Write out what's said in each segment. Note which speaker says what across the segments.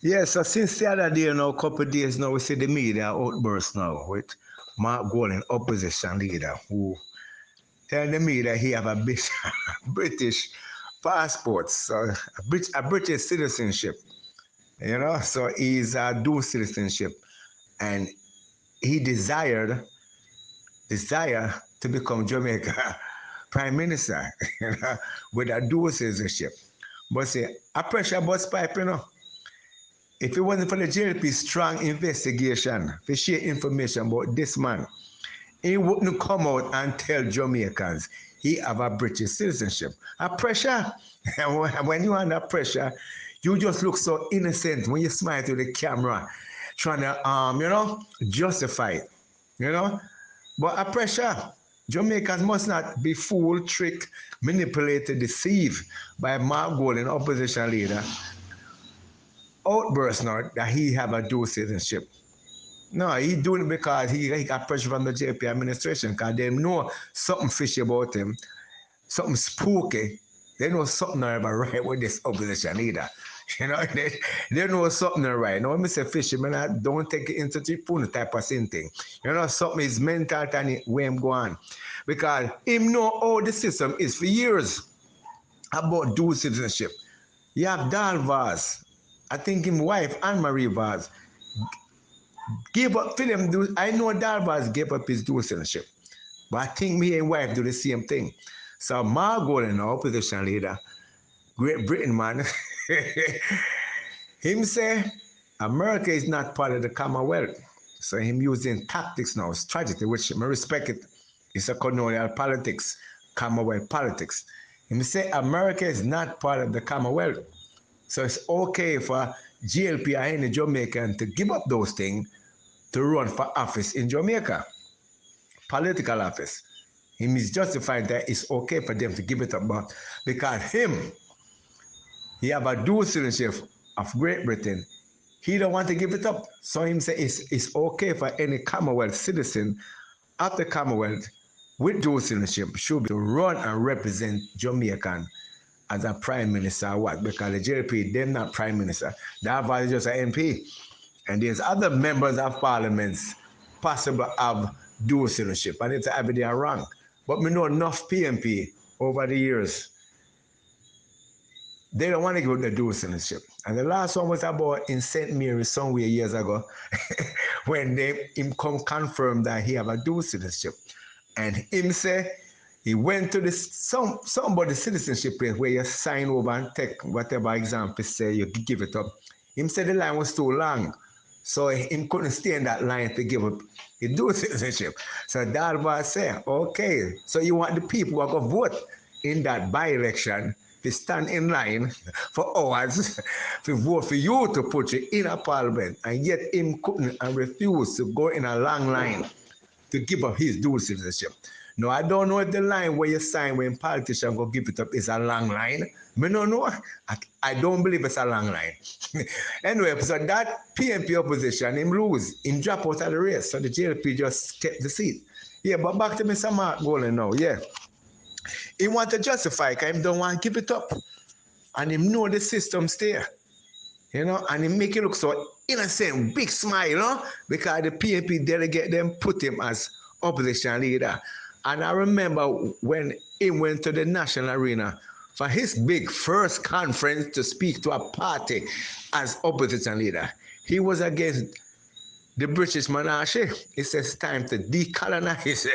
Speaker 1: Yeah, so since the other day, now, a couple of days now, we see the media outburst now with Mark Golan, opposition leader, who tell the media he have a British passport, so a British citizenship, so he's a dual citizenship, and he desire to become Jamaica prime minister, with a dual citizenship. But see, a pressure bus pipe, if it wasn't for the JLP strong investigation to share information about this man, he wouldn't come out and tell Jamaicans he have a British citizenship. A pressure. When you're under pressure, you just look so innocent when you smile to the camera, trying to justify it. You know? But a pressure. Jamaicans must not be fooled, tricked, manipulated, deceived by Mark Gold, an opposition leader, outburst now that he have a dual citizenship. No, he doing it because he got pressure from the JP administration because they know something fishy about him, something spooky. They know something not right with this opposition leader. They know something not right. Now, when I say fishy, man, I don't take it into the phone type of thing. Something is mental and where I'm going. Because him know how the system is for years about dual citizenship. You have Dal Vaz, I think his wife, Anne-Marie Vaz, gave up for them. I know Dalvaz gave up his dual citizenship, but I think me and wife do the same thing. So Margot, an opposition leader, Great Britain man, him say America is not part of the Commonwealth. So him using tactics now, strategy, which I respect it. It's a colonial politics, Commonwealth politics. Him say America is not part of the Commonwealth. So it's okay for GLP or any Jamaican to give up those things to run for office in Jamaica, political office. Him is justified that it's okay for them to give it up, but because he have a dual citizenship of Great Britain, he don't want to give it up. So him say it's okay for any Commonwealth citizen of the Commonwealth with dual citizenship should be to run and represent Jamaican as a prime minister or what, because the JP, they're not prime minister. That is just an MP. And there's other members of parliaments possible of dual citizenship, and it's everything wrong. But we know enough PNP over the years, they don't want to go to the dual citizenship. And the last one was about in St. Mary's somewhere years ago, when him come confirm that he have a dual citizenship. And him say he went to somebody citizenship place where you sign over and take whatever example say you give it up. Him said the line was too long. So he couldn't stay in that line to give up his dual citizenship. So Dalva said, okay, so you want the people who are going to vote in that by-election to stand in line for hours to vote for you to put you in a parliament, and yet him couldn't and refused to go in a long line to give up his dual citizenship. Now, I don't know if the line where you sign when politicians go give it up is a long line. I don't know. I don't believe it's a long line. Anyway, so that PNP opposition, him lose, him drop out of the race. So the JLP just kept the seat. Yeah, but back to Mr. Mark Golan now, yeah. He want to justify because he don't want to give it up. And he know the system's there. And he make it look so innocent, big smile, because the PNP delegate them put him as opposition leader. And I remember when he went to the national arena for his big first conference to speak to a party as opposition leader, he was against the British monarchy. He says time to decolonize.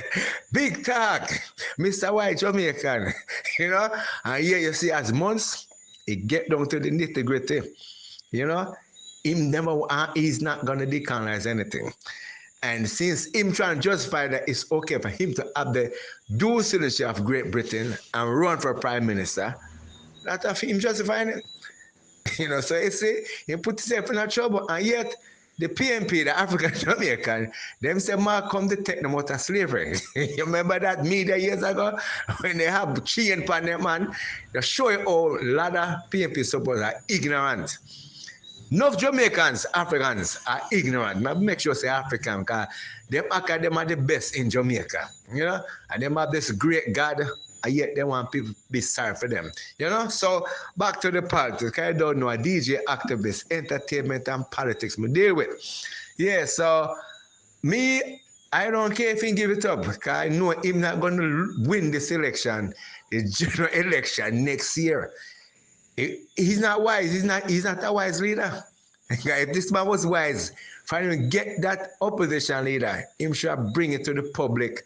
Speaker 1: Big talk, Mr. White Jamaican, And here you see as months, he get down to the nitty gritty. He's not going to decolonize anything. And since him trying to justify that it's okay for him to have the dual citizenship of Great Britain and run for prime minister, that's of him justifying it. So you see, he put himself in a trouble. And yet, the PNP, the African Jamaican, them say, Mark, come to take them out of slavery. You remember that media years ago? When they have chain upon them, man, they show you how a lot of PNP supporters are ignorant. Enough Jamaicans, Africans are ignorant. But make sure say African, because them are the best in Jamaica. And them have this great God and yet they want people to be sorry for them. You know? So back to the politics. I don't know, a DJ, activist, entertainment and politics me deal with. Yeah, so me, I don't care if he give it up, because I know him not going to win this election, the general election next year. He's not wise. He's not a wise leader. If this man was wise, for him to get that opposition leader, him should bring it to the public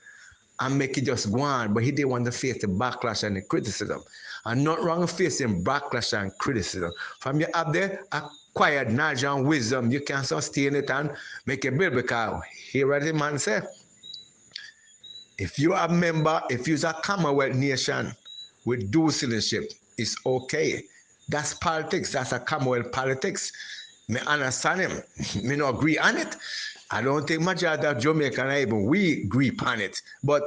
Speaker 1: and make it just go on. But he didn't want to face the backlash and the criticism. And not wrong facing backlash and criticism. From you up there, acquired knowledge and wisdom, you can sustain it and make it build. Because here what the man said, if you are a member, if you're a Commonwealth nation with dual citizenship, it's okay. That's politics. That's a Commonwealth politics. Me understand him. Me not agree on it. I don't think majority of Jamaican even we agree on it. But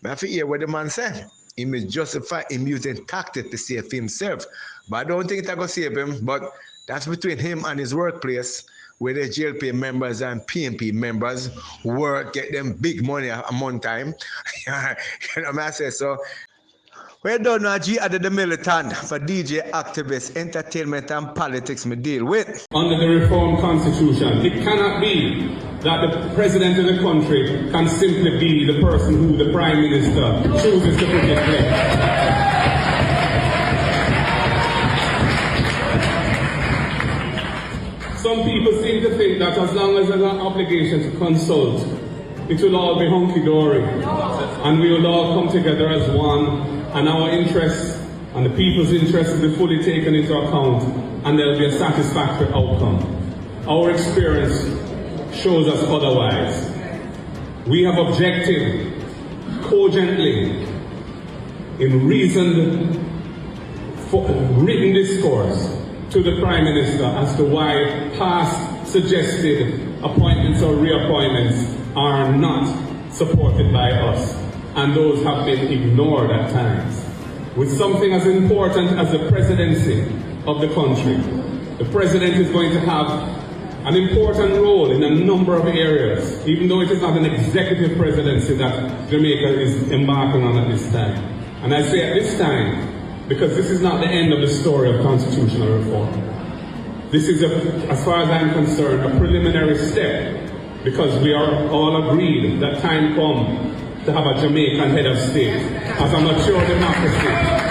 Speaker 1: I have to hear what the man said. He may justify him using tactics to save himself. But I don't think it's going to save him. But that's between him and his workplace, where the JLP members and PNP members work, get them big money a month time. You know what I say? So we don't know G added the militant for DJ, activists, entertainment and politics me deal with.
Speaker 2: Under the reformed constitution, it cannot be that the president of the country can simply be the person who the prime minister chooses to put in place. Some people seem to think that as long as there's an obligation to consult, it will all be hunky-dory and we will all come together as one, and our interests and the people's interests will be fully taken into account, and there will be a satisfactory outcome. Our experience shows us otherwise. We have objected cogently in reasoned, written discourse to the Prime Minister as to why past suggested appointments or reappointments are not supported by us, and those have been ignored at times. With something as important as the presidency of the country, the president is going to have an important role in a number of areas, even though it is not an executive presidency that Jamaica is embarking on at this time. And I say at this time, because this is not the end of the story of constitutional reform. This is, as far as I'm concerned, a preliminary step, because we are all agreed that time comes to have a Jamaican head of state as a mature democracy.